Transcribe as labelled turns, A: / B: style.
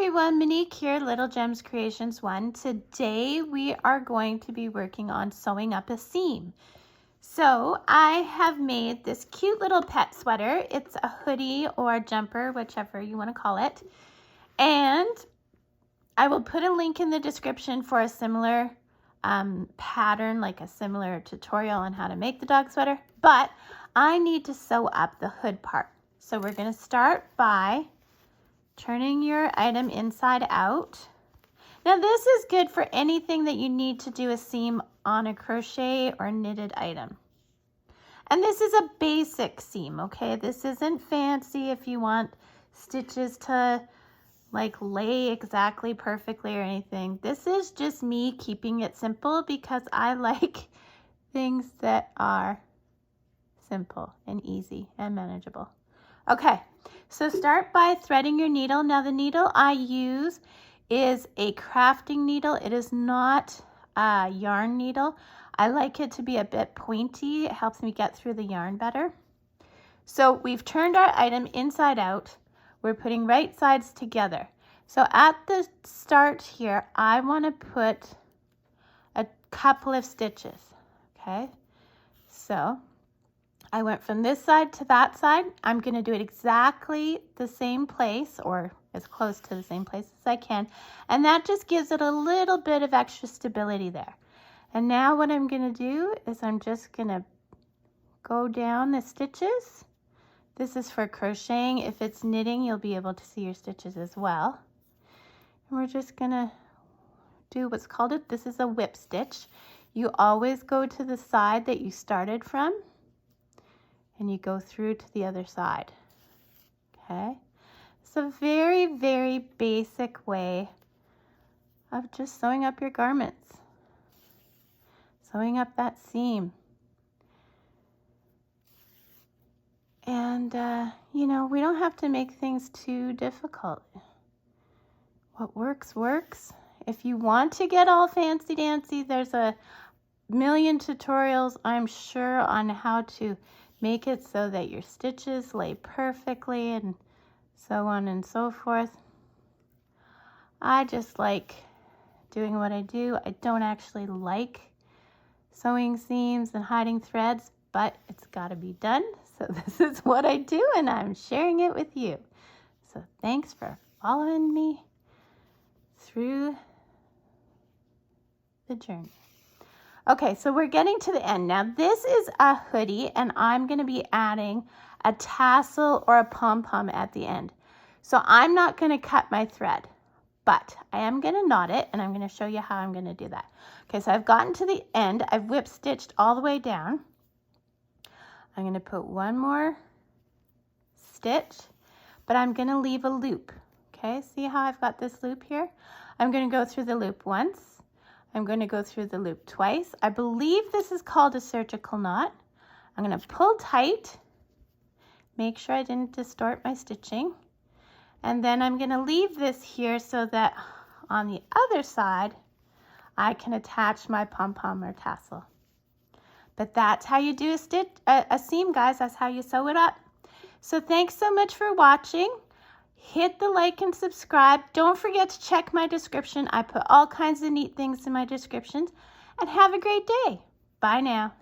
A: everyone, Monique here, Little Gems Creations 1. Today we are going to be working on sewing up a seam. So I have made this cute little pet sweater. It's a hoodie or a jumper, whichever you want to call it. And I will put a link in the description for a similar pattern, like a similar tutorial on how to make the dog sweater. But I need to sew up the hood part. So we're going to start by turning your item inside out. Now this is good for anything that you need to do a seam on a crochet or knitted item. And this is a basic seam, okay? This isn't fancy if you want stitches to like lay exactly perfectly or anything. This is just me keeping it simple because I like things that are simple and easy and manageable. Okay, so start by threading your needle. Now the needle I use is a crafting needle. It is not a yarn needle. I like it to be a bit pointy. It helps me get through the yarn better. So we've turned our item inside out. We're putting right sides together. So at the start here, I want to put a couple of stitches, okay? So I went from this side to that side. I'm going to do it exactly the same place or as close to the same place as I can. And that just gives it a little bit of extra stability there. And now what I'm going to do is I'm just going to go down the stitches. This is for crocheting. If it's knitting, you'll be able to see your stitches as well. And we're just going to do what's called this is a whip stitch. You always go to the side that you started from. And you go through to the other side, okay? It's a very, very basic way of just sewing up your garments, sewing up that seam. And, you know, we don't have to make things too difficult. What works, works. If you want to get all fancy dancy, there's a million tutorials, I'm sure, on how to make it so that your stitches lay perfectly and so on and so forth. I just like doing what I do. I don't actually like sewing seams and hiding threads, but it's got to be done. So this is what I do and I'm sharing it with you. So thanks for following me through the journey. Okay, so we're getting to the end. Now this is a hoodie and I'm going to be adding a tassel or a pom-pom at the end. So I'm not going to cut my thread, but I am going to knot it and I'm going to show you how I'm going to do that. Okay, so I've gotten to the end. I've whip stitched all the way down. I'm going to put one more stitch, but I'm going to leave a loop. Okay, see how I've got this loop here? I'm going to go through the loop once. I'm going to go through the loop twice. I believe this is called a surgical knot. I'm going to pull tight, make sure I didn't distort my stitching. And then I'm going to leave this here so that on the other side, I can attach my pom-pom or tassel. But that's how you do a seam, guys. That's how you sew it up. So thanks so much for watching. Hit the like and subscribe. Don't forget to check my description. I put all kinds of neat things in my descriptions. And have a great day. Bye now.